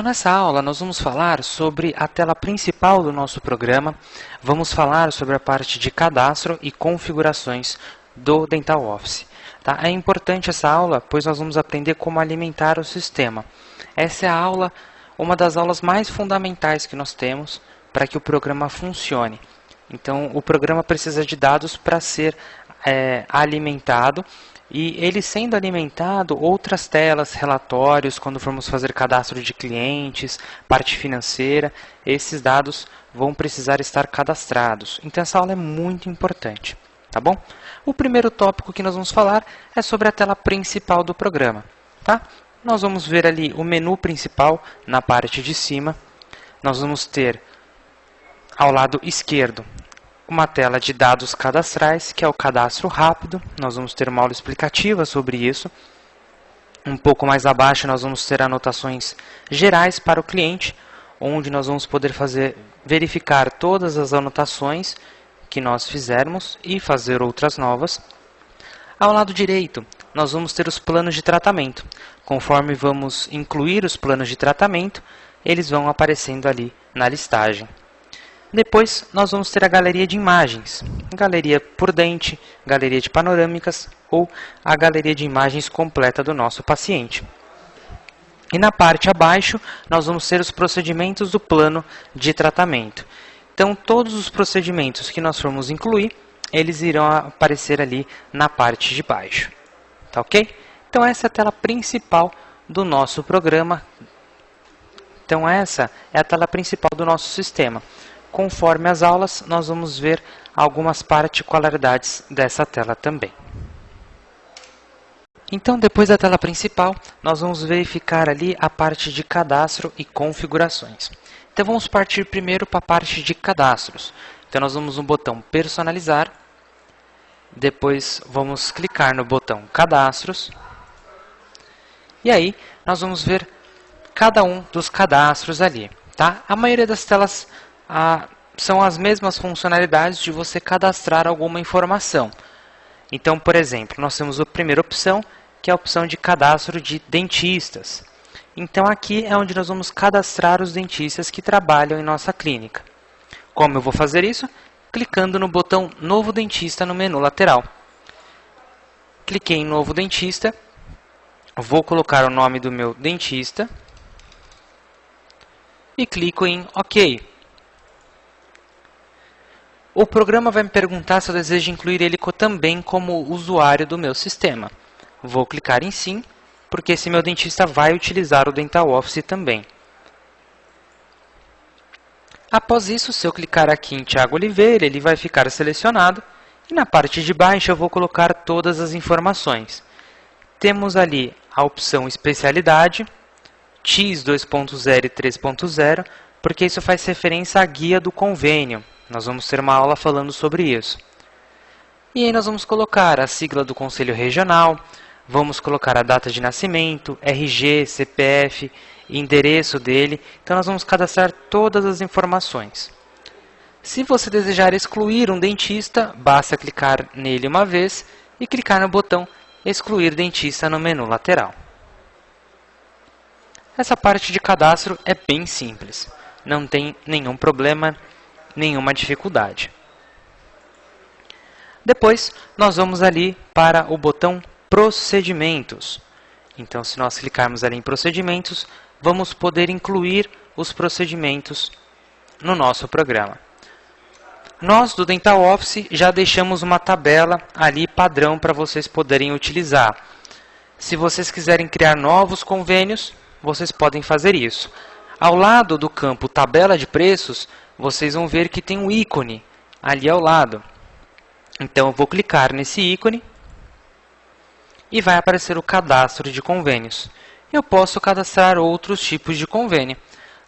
nessa aula nós vamos falar sobre a tela principal do nosso programa, vamos falar sobre a parte de cadastro e configurações do Dental Office. Tá? É importante essa aula, pois nós vamos aprender como alimentar o sistema. Essa é a aula, uma das aulas mais fundamentais que nós temos para que o programa funcione. Então, o programa precisa de dados para ser alimentado. E ele sendo alimentado, outras telas, relatórios, quando formos fazer cadastro de clientes, parte financeira, esses dados vão precisar estar cadastrados. Então essa aula é muito importante, tá bom? O primeiro tópico que nós vamos falar é sobre a tela principal do programa, tá? Nós vamos ver ali o menu principal na parte de cima. Nós vamos ter ao lado esquerdo uma tela de dados cadastrais, que é o cadastro rápido. Nós vamos ter uma aula explicativa sobre isso. Um pouco mais abaixo nós vamos ter anotações gerais para o cliente, onde nós vamos poder verificar todas as anotações que nós fizermos e fazer outras novas. Ao lado direito, nós vamos ter os planos de tratamento. Conforme vamos incluir os planos de tratamento, eles vão aparecendo ali na listagem. Depois, nós vamos ter a galeria de imagens, galeria por dente, galeria de panorâmicas ou a galeria de imagens completa do nosso paciente. E na parte abaixo, nós vamos ter os procedimentos do plano de tratamento. Então, todos os procedimentos que nós formos incluir, eles irão aparecer ali na parte de baixo. Tá ok? Então, essa é a tela principal do nosso programa. Então, essa é a tela principal do nosso sistema. Conforme as aulas, nós vamos ver algumas particularidades dessa tela também. Então, depois da tela principal, nós vamos verificar ali a parte de cadastro e configurações. Então, vamos partir primeiro para a parte de cadastros. Então, nós vamos no botão personalizar, depois vamos clicar no botão cadastros, e aí nós vamos ver cada um dos cadastros ali. Tá? A maioria das telas são as mesmas funcionalidades de você cadastrar alguma informação. Então, por exemplo, nós temos a primeira opção, que é a opção de cadastro de dentistas. Então, aqui é onde nós vamos cadastrar os dentistas que trabalham em nossa clínica. Como eu vou fazer isso? Clicando no botão Novo Dentista no menu lateral. Cliquei em Novo Dentista, vou colocar o nome do meu dentista e clico em OK. O programa vai me perguntar se eu desejo incluir ele também como usuário do meu sistema. Vou clicar em Sim, porque esse meu dentista vai utilizar o Dental Office também. Após isso, se eu clicar aqui em Thiago Oliveira, ele vai ficar selecionado. E na parte de baixo eu vou colocar todas as informações. Temos ali a opção Especialidade, TIS 2.0 e 3.0, porque isso faz referência à guia do convênio. Nós vamos ter uma aula falando sobre isso. E aí nós vamos colocar a sigla do Conselho Regional, vamos colocar a data de nascimento, RG, CPF, endereço dele. Então nós vamos cadastrar todas as informações. Se você desejar excluir um dentista, basta clicar nele uma vez e clicar no botão Excluir Dentista no menu lateral. Essa parte de cadastro é bem simples, não tem nenhum problema, nenhuma dificuldade. Depois, nós vamos ali para o botão Procedimentos. Então, se nós clicarmos ali em Procedimentos, vamos poder incluir os procedimentos no nosso programa. Nós, do Dental Office, já deixamos uma tabela ali padrão para vocês poderem utilizar. Se vocês quiserem criar novos convênios, vocês podem fazer isso. Ao lado do campo Tabela de Preços, vocês vão ver que tem um ícone ali ao lado. Então, eu vou clicar nesse ícone e vai aparecer o cadastro de convênios. Eu posso cadastrar outros tipos de convênio.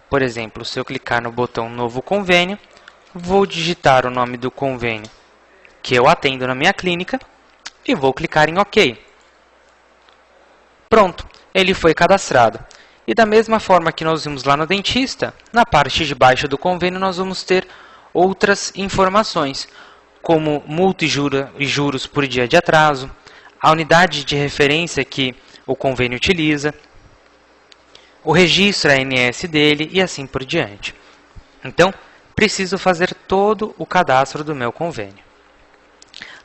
Por exemplo, se eu clicar no botão Novo Convênio, vou digitar o nome do convênio que eu atendo na minha clínica e vou clicar em OK. Pronto, ele foi cadastrado. E da mesma forma que nós vimos lá no dentista, na parte de baixo do convênio nós vamos ter outras informações, como multa e juros por dia de atraso, a unidade de referência que o convênio utiliza, o registro ANS dele e assim por diante. Então, preciso fazer todo o cadastro do meu convênio.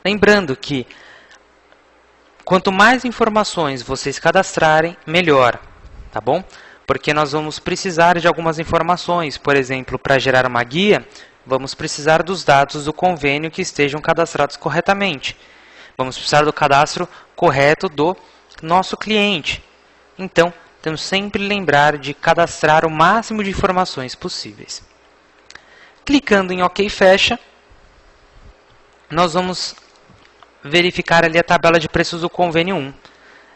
Lembrando que quanto mais informações vocês cadastrarem, melhor, tá bom? Porque nós vamos precisar de algumas informações, por exemplo, para gerar uma guia, vamos precisar dos dados do convênio que estejam cadastrados corretamente. Vamos precisar do cadastro correto do nosso cliente. Então, temos sempre lembrar de cadastrar o máximo de informações possíveis. Clicando em OK Fecha, nós vamos verificar ali a tabela de preços do convênio 1.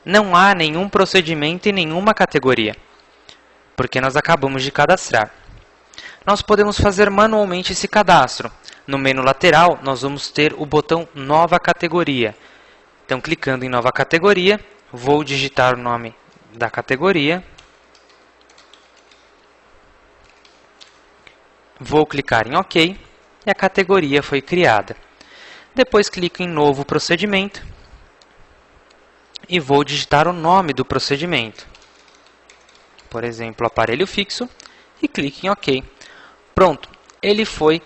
Não há nenhum procedimento e nenhuma categoria, porque nós acabamos de cadastrar. Nós podemos fazer manualmente esse cadastro. No menu lateral, nós vamos ter o botão Nova Categoria. Então, clicando em Nova Categoria, vou digitar o nome da categoria. Vou clicar em OK e a categoria foi criada. Depois clico em Novo Procedimento e vou digitar o nome do procedimento. Por exemplo, aparelho fixo e clique em OK. Pronto, ele foi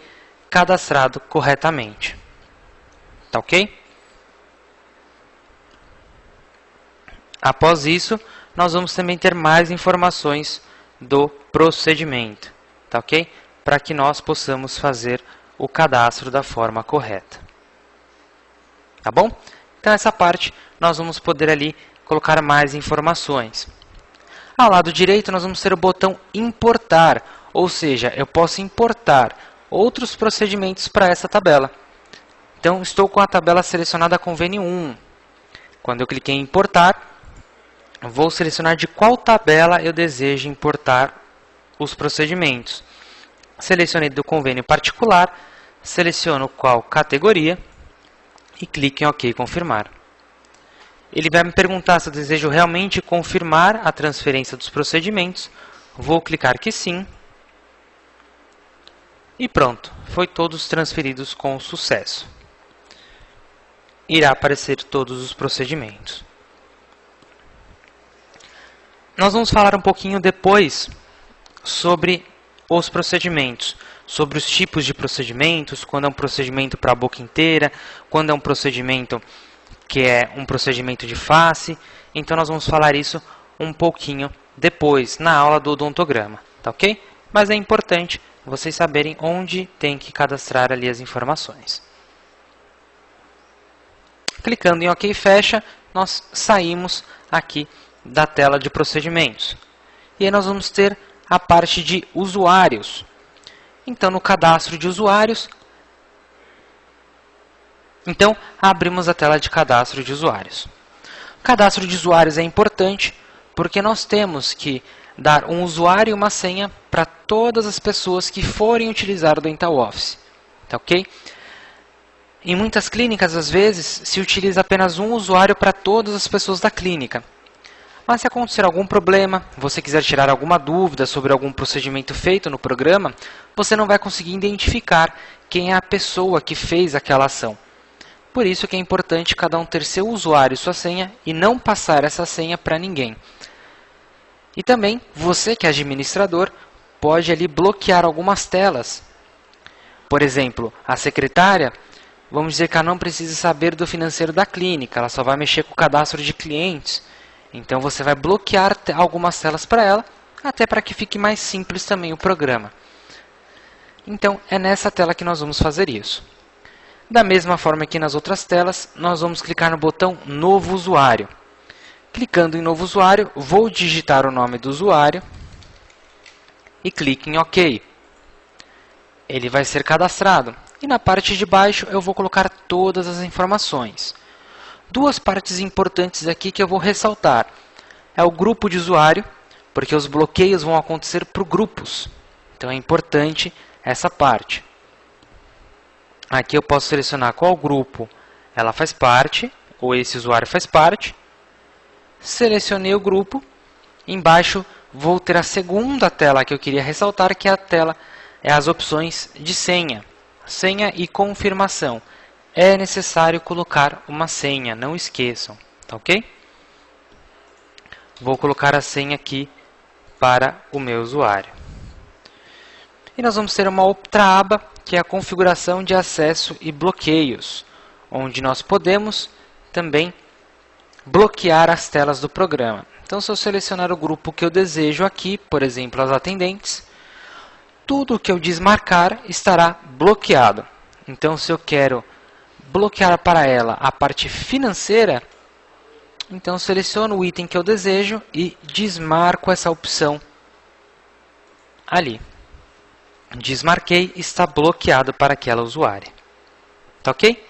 cadastrado corretamente. Tá ok? Após isso, nós vamos também ter mais informações do procedimento. Tá ok? Para que nós possamos fazer o cadastro da forma correta. Tá bom? Então, essa parte nós vamos poder ali colocar mais informações. Ao lado direito, nós vamos ter o botão Importar, ou seja, eu posso importar outros procedimentos para essa tabela. Então, estou com a tabela selecionada Convênio 1. Quando eu cliquei em Importar, vou selecionar de qual tabela eu desejo importar os procedimentos. Selecionei do convênio particular, seleciono qual categoria e clique em OK Confirmar. Ele vai me perguntar se eu desejo realmente confirmar a transferência dos procedimentos. Vou clicar que sim. E pronto, foi todos transferidos com sucesso. Irá aparecer todos os procedimentos. Nós vamos falar um pouquinho depois sobre os procedimentos, sobre os tipos de procedimentos, quando é um procedimento para a boca inteira, quando é um procedimento que é um procedimento de face. Então, nós vamos falar isso um pouquinho depois, na aula do odontograma, tá ok? Mas é importante vocês saberem onde tem que cadastrar ali as informações. Clicando em OK Fecha, nós saímos aqui da tela de procedimentos. E aí nós vamos ter a parte de usuários. Então, no cadastro de usuários, abrimos a tela de cadastro de usuários. O cadastro de usuários é importante porque nós temos que dar um usuário e uma senha para todas as pessoas que forem utilizar o Dental Office. Tá ok? Em muitas clínicas, às vezes, se utiliza apenas um usuário para todas as pessoas da clínica. Mas se acontecer algum problema, você quiser tirar alguma dúvida sobre algum procedimento feito no programa, você não vai conseguir identificar quem é a pessoa que fez aquela ação. Por isso que é importante cada um ter seu usuário e sua senha e não passar essa senha para ninguém. E também, você que é administrador, pode ali bloquear algumas telas. Por exemplo, a secretária, vamos dizer que ela não precisa saber do financeiro da clínica, ela só vai mexer com o cadastro de clientes. Então, você vai bloquear algumas telas para ela, até para que fique mais simples também o programa. Então, é nessa tela que nós vamos fazer isso. Da mesma forma que nas outras telas, nós vamos clicar no botão Novo Usuário. Clicando em Novo Usuário, vou digitar o nome do usuário e clique em OK. Ele vai ser cadastrado. E na parte de baixo, eu vou colocar todas as informações. Duas partes importantes aqui que eu vou ressaltar. É o grupo de usuário, porque os bloqueios vão acontecer por grupos. Então, é importante essa parte. Aqui eu posso selecionar qual grupo ela faz parte, ou esse usuário faz parte. Selecionei o grupo. Embaixo vou ter a segunda tela que eu queria ressaltar, que é a tela, as opções de senha. Senha e confirmação. É necessário colocar uma senha, não esqueçam, tá ok? Vou colocar a senha aqui para o meu usuário. E nós vamos ter uma outra aba, que é a configuração de acesso e bloqueios, onde nós podemos também bloquear as telas do programa. Então, se eu selecionar o grupo que eu desejo aqui, por exemplo, as atendentes, tudo que eu desmarcar estará bloqueado. Então, se eu quero bloquear para ela a parte financeira, então seleciono o item que eu desejo e desmarco essa opção ali. Desmarquei, está bloqueado para aquela usuária. Tá ok?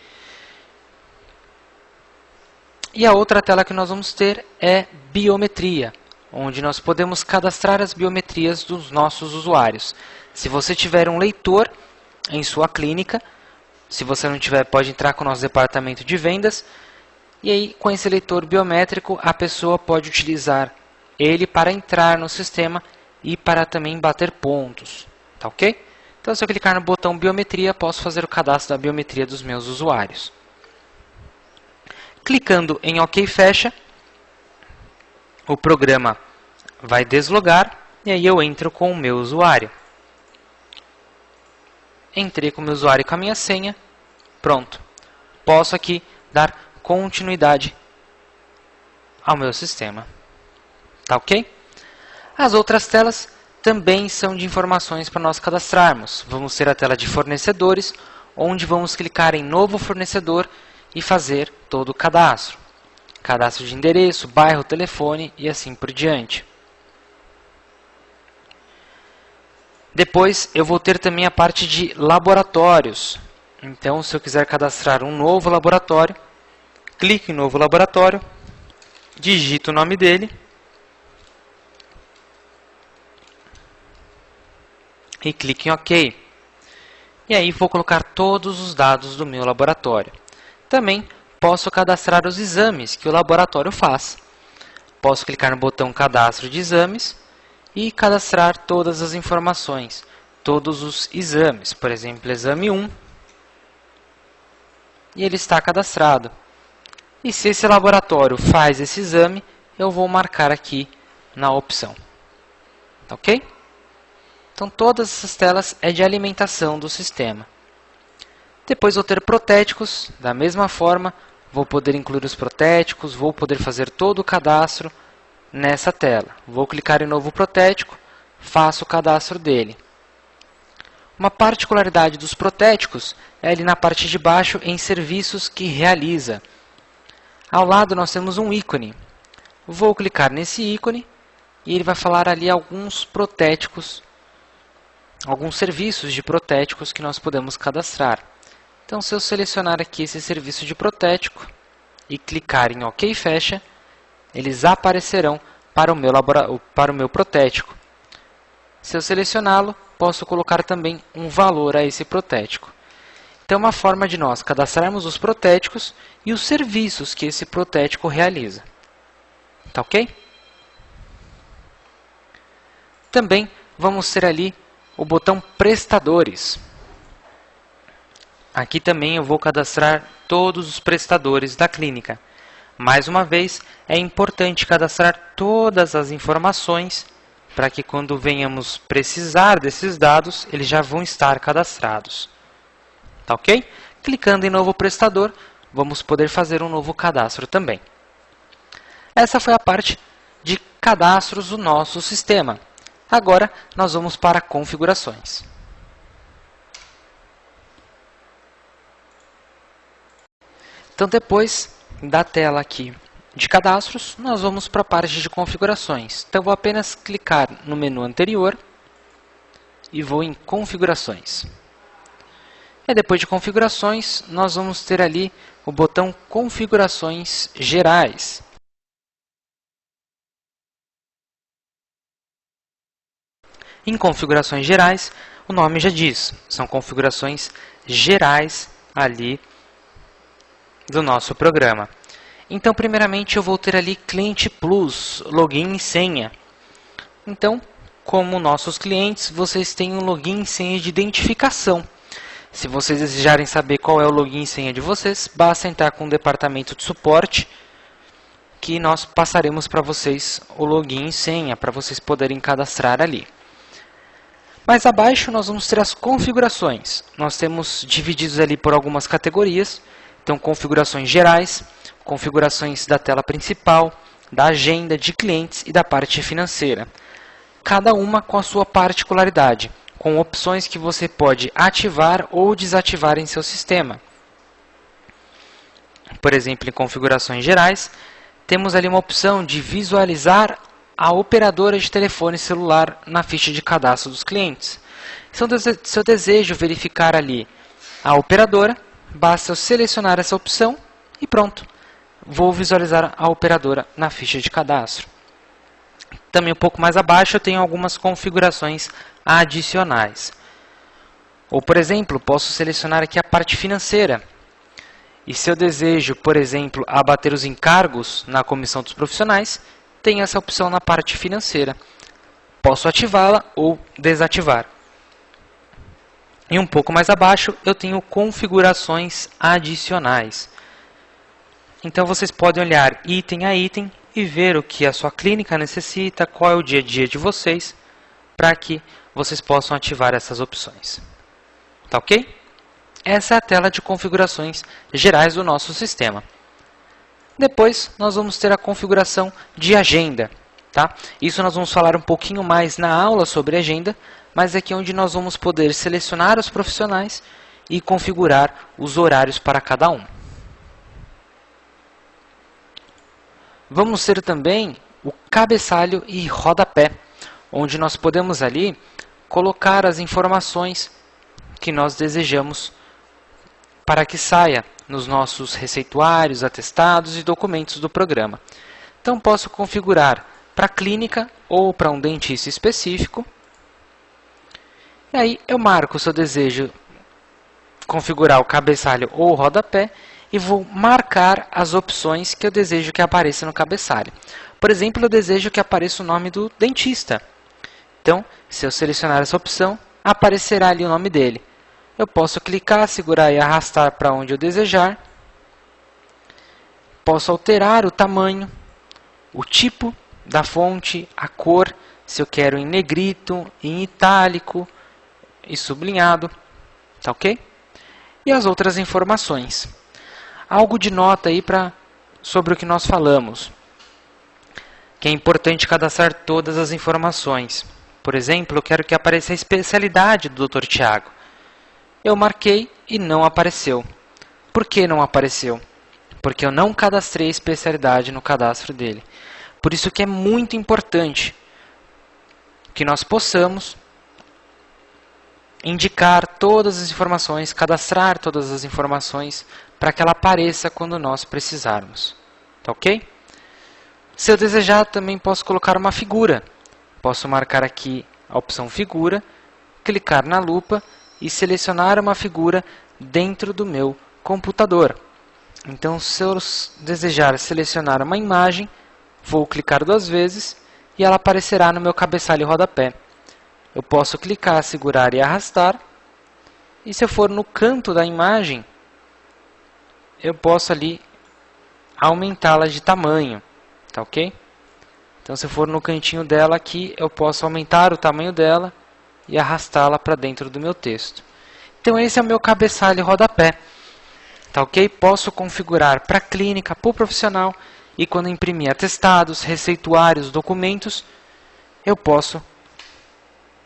E a outra tela que nós vamos ter é biometria, onde nós podemos cadastrar as biometrias dos nossos usuários. Se você tiver um leitor em sua clínica, se você não tiver, pode entrar com o nosso departamento de vendas, e aí com esse leitor biométrico a pessoa pode utilizar ele para entrar no sistema e para também bater pontos. Tá ok? Então, se eu clicar no botão biometria, posso fazer o cadastro da biometria dos meus usuários. Clicando em OK fecha, o programa vai deslogar e aí eu entro com o meu usuário. Entrei com o meu usuário e com a minha senha, pronto. Posso aqui dar continuidade ao meu sistema. Tá ok? As outras telas também são de informações para nós cadastrarmos. Vamos ter a tela de fornecedores, onde vamos clicar em novo fornecedor e fazer todo o cadastro. Cadastro de endereço, bairro, telefone e assim por diante. Depois eu vou ter também a parte de laboratórios. Então, se eu quiser cadastrar um novo laboratório, clique em novo laboratório, digito o nome dele e clique em OK. E aí vou colocar todos os dados do meu laboratório. Também posso cadastrar os exames que o laboratório faz. Posso clicar no botão Cadastro de Exames e cadastrar todas as informações, todos os exames. Por exemplo, exame 1. E ele está cadastrado. E se esse laboratório faz esse exame, eu vou marcar aqui na opção. Tá ok? Então, todas essas telas é de alimentação do sistema. Depois vou ter protéticos, da mesma forma, vou poder incluir os protéticos, vou poder fazer todo o cadastro nessa tela. Vou clicar em novo protético, faço o cadastro dele. Uma particularidade dos protéticos é ali na parte de baixo em serviços que realiza. Ao lado nós temos um ícone. Vou clicar nesse ícone e ele vai falar ali alguns protéticos, alguns serviços de protéticos que nós podemos cadastrar. Então, se eu selecionar aqui esse serviço de protético e clicar em OK fecha, eles aparecerão para o meu protético. Se eu selecioná-lo, posso colocar também um valor a esse protético. Então, é uma forma de nós cadastrarmos os protéticos e os serviços que esse protético realiza. Tá ok? Também vamos ter ali o botão Prestadores. Aqui também eu vou cadastrar todos os prestadores da clínica. Mais uma vez, é importante cadastrar todas as informações para que quando venhamos precisar desses dados, eles já vão estar cadastrados. Tá ok? Clicando em novo prestador, vamos poder fazer um novo cadastro também. Essa foi a parte de cadastros do nosso sistema. Agora, nós vamos para configurações. Então, depois da tela aqui de cadastros, nós vamos para a parte de configurações. Então, vou apenas clicar no menu anterior e vou em configurações. E depois de configurações, nós vamos ter ali o botão configurações gerais. Em configurações gerais, o nome já diz, são configurações gerais ali do nosso programa. Então, primeiramente, eu vou ter ali Cliente Plus, login e senha. Então, como nossos clientes, vocês têm um login e senha de identificação. Se vocês desejarem saber qual é o login e senha de vocês, basta entrar com o departamento de suporte que nós passaremos para vocês o login e senha, para vocês poderem cadastrar ali. Mais abaixo nós vamos ter as configurações. Nós temos divididos ali por algumas categorias. Então, configurações gerais, configurações da tela principal, da agenda, de clientes e da parte financeira. Cada uma com a sua particularidade, com opções que você pode ativar ou desativar em seu sistema. Por exemplo, em configurações gerais, temos ali uma opção de visualizar a operadora de telefone celular na ficha de cadastro dos clientes. Se eu desejo verificar ali a operadora, basta eu selecionar essa opção e pronto. Vou visualizar a operadora na ficha de cadastro. Também um pouco mais abaixo eu tenho algumas configurações adicionais. Ou, por exemplo, posso selecionar aqui a parte financeira. E se eu desejo, por exemplo, abater os encargos na comissão dos profissionais, tem essa opção na parte financeira. Posso ativá-la ou desativar. E um pouco mais abaixo eu tenho configurações adicionais. Então vocês podem olhar item a item e ver o que a sua clínica necessita, qual é o dia a dia de vocês, para que vocês possam ativar essas opções. Tá ok? Essa é a tela de configurações gerais do nosso sistema. Depois, nós vamos ter a configuração de agenda. Tá? Isso nós vamos falar um pouquinho mais na aula sobre agenda, mas aqui é onde nós vamos poder selecionar os profissionais e configurar os horários para cada um. Vamos ter também o cabeçalho e rodapé, onde nós podemos ali colocar as informações que nós desejamos para que saia nos nossos receituários, atestados e documentos do programa. Então, posso configurar para a clínica ou para um dentista específico. E aí, eu marco se eu desejo configurar o cabeçalho ou o rodapé e vou marcar as opções que eu desejo que apareça no cabeçalho. Por exemplo, eu desejo que apareça o nome do dentista. Então, se eu selecionar essa opção, aparecerá ali o nome dele. Eu posso clicar, segurar e arrastar para onde eu desejar. Posso alterar o tamanho, o tipo da fonte, a cor, se eu quero em negrito, em itálico e sublinhado. Tá ok? E as outras informações. Algo de nota aí sobre o que nós falamos. Que é importante cadastrar todas as informações. Por exemplo, eu quero que apareça a especialidade do Dr. Tiago. Eu marquei e não apareceu. Por que não apareceu? Porque eu não cadastrei a especialidade no cadastro dele. Por isso que é muito importante que nós possamos indicar todas as informações, cadastrar todas as informações para que ela apareça quando nós precisarmos. Tá ok? Se eu desejar, também posso colocar uma figura. Posso marcar aqui a opção figura, clicar na lupa e selecionar uma figura dentro do meu computador. Então, se eu desejar selecionar uma imagem, vou clicar 2 vezes e ela aparecerá no meu cabeçalho e rodapé. Eu posso clicar, segurar e arrastar. E se eu for no canto da imagem, eu posso ali aumentá-la de tamanho. Tá ok? Então, se eu for no cantinho dela aqui, eu posso aumentar o tamanho dela e arrastá-la para dentro do meu texto. Então, esse é o meu cabeçalho e rodapé. Tá ok? Posso configurar para a clínica, para o profissional, e quando imprimir atestados, receituários, documentos, eu posso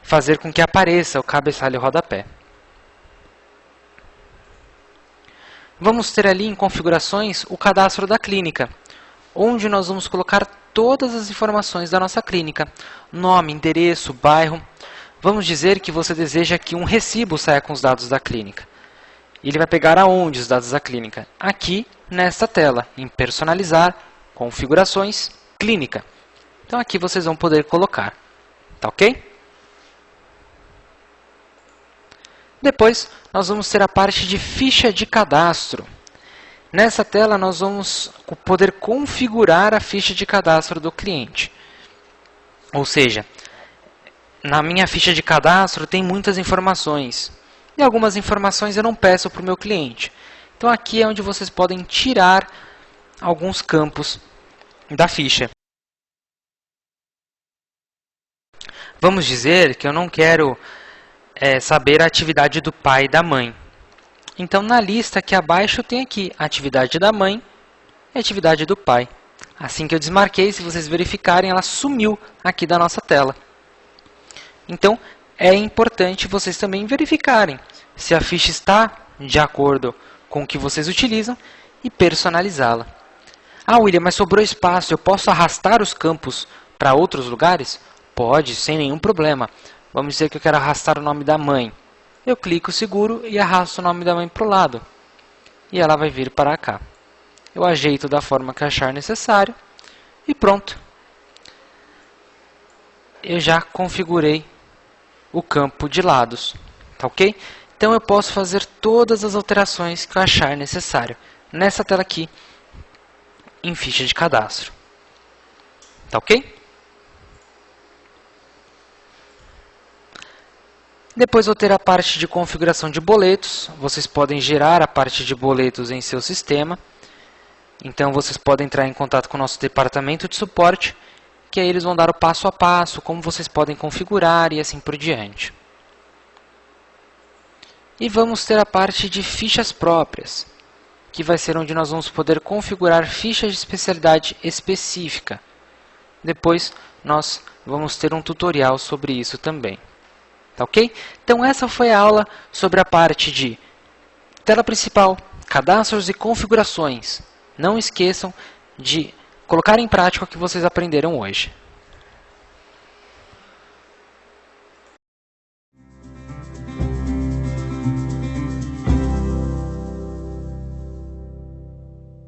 fazer com que apareça o cabeçalho e rodapé. Vamos ter ali em configurações o cadastro da clínica, onde nós vamos colocar todas as informações da nossa clínica. Nome, endereço, bairro. Vamos dizer que você deseja que um recibo saia com os dados da clínica. Ele vai pegar aonde os dados da clínica? Aqui, nesta tela, em personalizar, configurações, clínica. Então aqui vocês vão poder colocar. Tá ok? Depois, nós vamos ter a parte de ficha de cadastro. Nessa tela, nós vamos poder configurar a ficha de cadastro do cliente. Ou seja, na minha ficha de cadastro tem muitas informações. E algumas informações eu não peço para o meu cliente. Então aqui é onde vocês podem tirar alguns campos da ficha. Vamos dizer que eu não quero saber a atividade do pai e da mãe. Então, na lista aqui abaixo, eu tenho aqui a atividade da mãe e a atividade do pai. Assim que eu desmarquei, se vocês verificarem, ela sumiu aqui da nossa tela. Então, é importante vocês também verificarem se a ficha está de acordo com o que vocês utilizam e personalizá-la. Ah, William, mas sobrou espaço, eu posso arrastar os campos para outros lugares? Pode, sem nenhum problema. Vamos dizer que eu quero arrastar o nome da mãe. Eu clico seguro e arrasto o nome da mãe para o lado. E ela vai vir para cá. Eu ajeito da forma que achar necessário e pronto. Eu já configurei o campo de lados, tá ok? Então eu posso fazer todas as alterações que eu achar necessário nessa tela aqui, em ficha de cadastro, tá ok? Depois vou ter a parte de configuração de boletos. Vocês podem gerar a parte de boletos em seu sistema. Então vocês podem entrar em contato com o nosso departamento de suporte, que aí eles vão dar o passo a passo, como vocês podem configurar e assim por diante. E vamos ter a parte de fichas próprias, que vai ser onde nós vamos poder configurar fichas de especialidade específica. Depois nós vamos ter um tutorial sobre isso também. Tá ok? Então essa foi a aula sobre a parte de tela principal, cadastros e configurações. Não esqueçam de colocar em prática o que vocês aprenderam hoje.